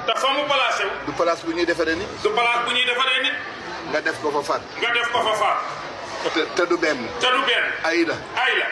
te fa mu placé wu. du place bu ñuy defaree nit. du place bu ñuy defaree nit. nga def ko fa far. nga def ko fa far. te du benn. te du benn. ay la. ay la.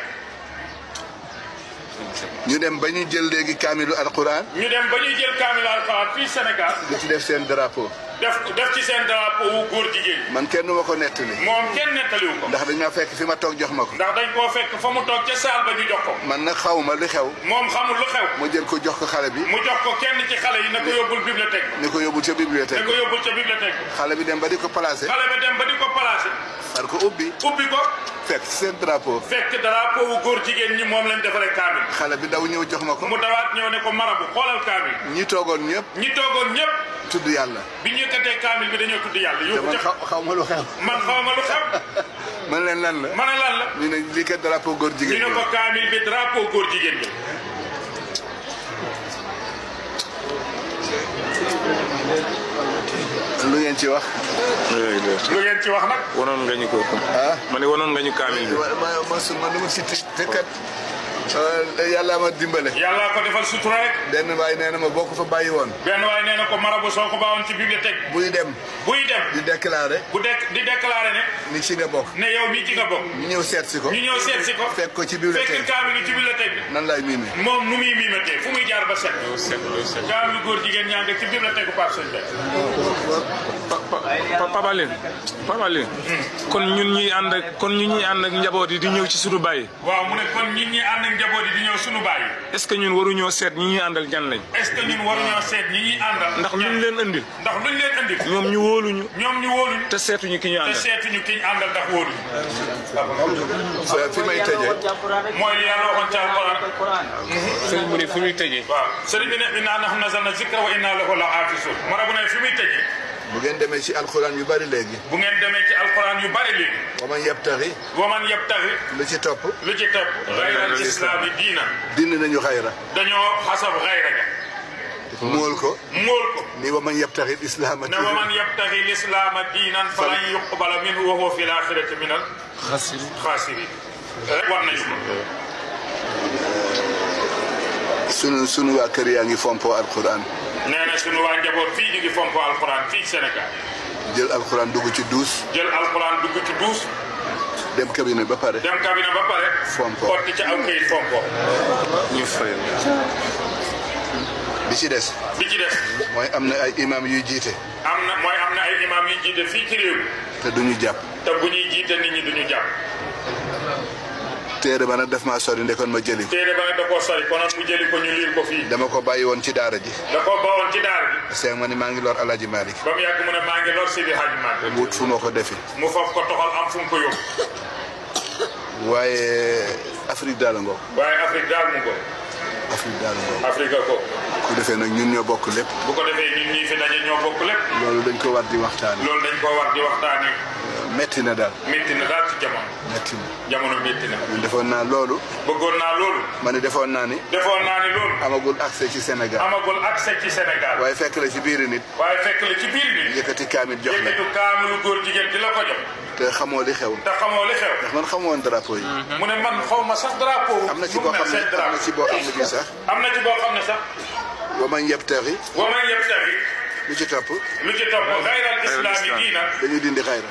ñu dem ba ñu jël léegi kaamilu alquran. ñu dem ba ñuy jël kaamilu alquran fii Sénégal. di ci def seen drapeau. def ci seen drapeau wu góor jigéen. man kenn du ma ko nettali. moom kenn nettaliwu ko. ndax dañ ma fekk fi ma toog jox ma ko. ndax dañ koo fekk fa mu toog ca saal ba ñu jox ko. man nag xaw ma lu xew. moom xamul lu xew. mu jël ko jox ko xale bi. mu jox ko kenn ci xale yi na ko yóbbul bibliothèque. ni ko yóbbul ca bibliothèque. na ko yóbbul ca bibliothèque. xale bi dem ba di ko placé. xale bi dem ba di ko placé. far ko ubbi. ubbi ko. fekk seen drapeau. fekk drapeau wu góor jigéen ñi moom lañ defaree kaamil. xale bi daw ñëw jox ma ko. mu dawaat ñëw ne ko marabu xoolal kaamil. ñi toogoon ñëpp. ñi toogoon ñëpp. tudd yàlla. bi ñu yëkkatee kaamil bi dañoo tudd yàlla. te man xaw ma lu xew. man xaw ma lu xew. man leen lan la. ma ne lan la. ñu ne lii kat drapeau góor jigéen ñu ne ko kaamil bi drapeau góor jigéen bi. lu ngeen ci wax. lu ngeen ci wax nag. wanoon nga ñu ko. ah ma ne wanoon nga ñu kaamil bi. man dama si te kat yàlla ma dimbale. yàlla ko defal sutura rek. benn waay nee na ma boo ko fa bàyyi woon. benn waay nee na ko marabu soo ko baawoon ci bibliothèque. buy dem. di déclaré. di déclaré ne. ni ci nga bokk. ne yow mii ci nga bokk. ñu ñëw seet si ko. ñu ñëw seet si ko. fekk ko ci bibliothèque fekk kaamil bi ci bibliothèque bi. nan laay miime. moom nu muy miimatee fu muy jaar ba set. kaamil góor jigéen ñaa ngi ci bibliothèque Pape Sëñ Papa Aline kon ñun ñuy ànd ak njaboot yi di ñëw ci sunu baay. waaw mu ne kon ñun ñi ànd ak njaboot yi di ñëw sunu baay. est-ce que ñun waruñoo seet ñi ñuy àndal jan lañ. est-ce que ñun waruñoo seet ñi ñuy àndal. ndax luñ leen andil. ndax luñ leen andil. ñoom ñu wóoluñu. ñoom ñu wóoluñu. te seetuñu ki ñu àndal. te seetuñu ki ñu àndal ndax wóoluñu. fi may tëjee. mooy li yàlla waxoon ci alquran. sëriñ mu ne fi muy tëjee. waaw sëriñ bi ne innaa nahnu nazzalna zikra wa innaa lahu lahaafizuun. mara bu ne fi muy tëjee. bu ngeen demee ci alxuraan yu bari léegi. bu ngeen demee ci alquran yu bari léegi. waman yabtaxi. waman yabtaxi. lu ci topp. lu ci topp. xayral islaami diina. dindi nañu xayra. dañoo xasab xayra ga. mool ko. ni waman yabtaxi islaama. ne waman yabtaxi lislaama diinan falan yuqbala minhu wa huwa fil aaxirati minal xaasiriin. war nañu ko. sunu waa kër yaa ngi fompoo alxuraan. nee na sunu waa njaboot fii ñu ngi fompoo alxuraan fii Sénégal. jël alxuraan dugg ci duus. jël alxuraan dugg ci duus. dem cabinet ba pare. fompo xotti ca aw këyit fompo. ñu fay. bi ci des. mooy am na ay imam yuy jiite. am na ay imam yuy jiite fii ci réew mi. te duñu jàpp. te bu ñuy jiite nit ñi duñu jàpp. téere ba nag daf maa sori ndekoon ma jëli ko. téere ba nag da koo sori konoon mu jëli ko ñu liir ko fii. dama ko bàyyi woon ci daara ji. da koo bawoon ci daara ji. seeg ma ni maa ngi lor Alaaji Malick. ba mu yàgg mu ne maa ngi lor Sidi Hadj Malick. wut fu ma ko defi. mu foog ko toxal am fu mu ko yóbbu. waaye Afrique daal la ngoo. waaye Afrique daal mu ko. Afrique daal la ngoo. Afrique ko. ku defee nag ñun ñoo bokk lépp. bu ko defee ñun ñii fi daje ñoo bokk lépp. loolu dañ ko war di waxtaane. metti na daal. metti na daal ci jamono. metti na. jamono metti na. ñun defoon naa loolu. bëggoon naa loolu. ma ne defoon naa ni. loolu. amagul accès ci Sénégal. waaye fekk la ci biir nit. yëkkati kaamil jox la. yëkkati kaamilu góor jigéen di la ko jox. te xamoo li xew. ndax man xamoo woon drapeau yi. mu ne man xaw ma sax drapeau. am na ci boo xam ne sax. waman yabtaxi. lu ci topp. xayral islaami diina. dañuy dindi xayra.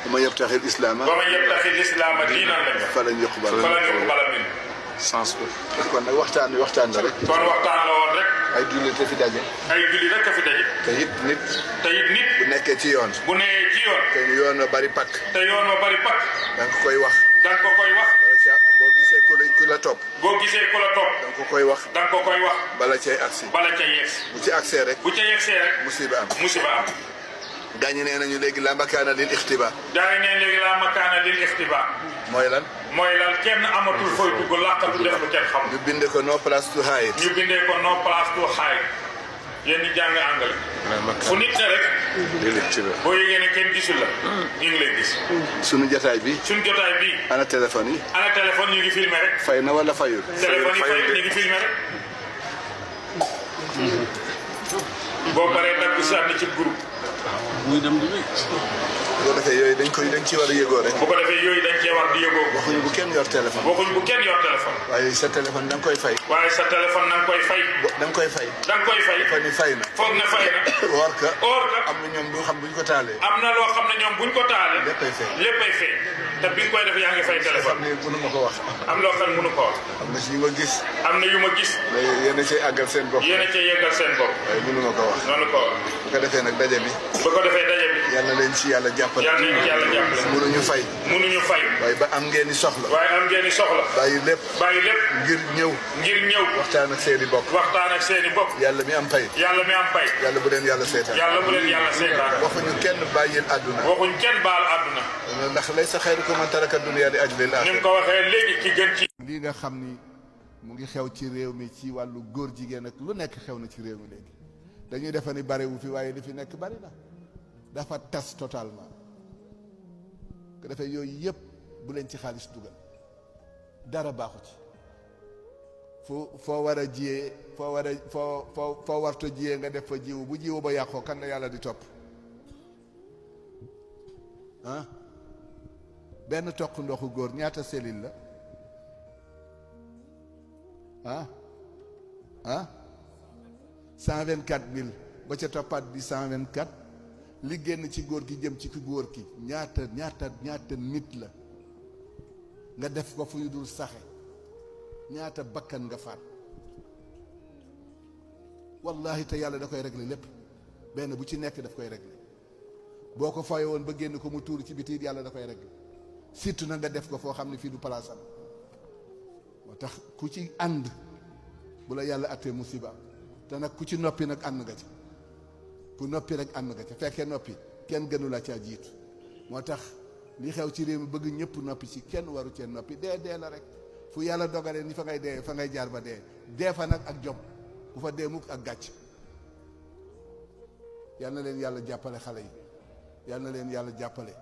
waman yabtaxi islaama. diinan lañ. falan yuqbala min. sens bi. kon nag waxtaan la rek. kon waxtaan la woon rek. ay jullit fi daje. te it nit. bu nekkee ci yoon. te yoon wa bari pakk. da nga koy wax. boo gisee ku la topp. da nga ko koy wax. bala cay agsi. bu ci agsee rek. musiba am. gaañu nee nañu léegi la makaana lil ixtiba. mooy lan. kenn amatul fooy dugg làqatu def lu kenn xam. ñu bindee ko no place to hide. yéen ñi jàng anglais. fu nit ne rek. boo yëgee ne kenn gisul la. ñu ngi lay gis. sunu jotaay bi. ana téléphone yi. ñu ngi filmé rek. fay na wala fayul. téléphone yi fayul ñu ngi filmé rek. boo paree nag sànni ci groupe. muy dem di bu ko defee yooyu dañ ci war a yëgoo rek. bu ko defee yooyu dañ cee war di yëgoo. waxuñu bu kenn yor téléphone. waxuñu bu kenn yor téléphone. waaye sa téléphone da nga koy fay. waaye sa téléphone da nga koy fay. da nga koy fay. da nga koy fay. foog ni fay na. foog ne fay na. or ka. am na ñoom du xam buñ ko taalee. am na loo xam ne ñoom buñ ko taalee. léppay fay. léppay fay. te bi nga koy def yaa ngi fay téléphone. xam ne mënu ma ko wax. am loo xam ne mënu ko wax. am na si yu ma gis. am na yu ma gis. yéen a cee àggal seen bopp. yéen a cee yeggal seen bopp. waaye mënu ma ko wax. noonu ko wax. bu ko defee nag daje bi. bu ko defee daje bi. yal na leen ci yàlla jàppale. yal na leen ci yàlla jàppale. mënuñu fay. mënuñu fay. waaye ba am ngeen i soxla. waaye am ngeen i soxla. bàyyi lépp. bàyyi lépp. ngir ñëw. ngir ñëw. waxtaan ak seen i bopp. waxtaan ak seen i bopp. yàlla mi am fay. yàlla mi am fay. yàlla bu leen yàlla seetaan. yàlla bu leen yàlla seetaan. waxuñu kenn bàyyil àdduna. waxuñ kenn baal àdduna. ndax laysa xayrukum man taraka dunya li ajli al-aaxira. ni mu ko waxee léegi ki gën ci. lii nga xam ni mu ngi xew ci réew mi ci wàllu góor jigéen ak lu nekk xew na ci réew mi léegi dañuy defe ni bariwu fi waaye li fi nekk bari na dafa tas totalement ko defee yooyu yëpp bu leen ci xaalis dugal dara baaxu ci foo war a jiyee foo warto jiyee nga def fa jiwu bu jiwu ba yàqoo kan la yàlla di topp ah benn toq ndoxu góor ñaata cellule la 124 000 ba ca toppaat bi 124 li génn ci góor gi jëm ci ku góor ki ñaata nit la nga def ko fu ñu dul saxe ñaata bakkan nga faat wallahi te yàlla da koy régler lépp benn bu ci nekk daf koy régler boo ko fooye woon ba génn ko mu tuur ci biti yàlla da koy régler surtout na nga def ko foo xam ne fii du palaasam moo tax ku ci ànd bu la yàlla attee musiba te nag ku ci noppi nag ànd nga ca ku noppi rek ànd nga ca fekkee noppi kenn gënu la caa jiitu moo tax li xew ci réew mi bëgg ñëpp noppi ci kenn waru cee noppi dee la rek fu yàlla dogalee ni fa ngay dee fa ngay jaar ba dee fa nag ak jom bu fa dee mukk ak gàcc yal na leen yàlla jàppale xale yi yal na leen yàlla jàppale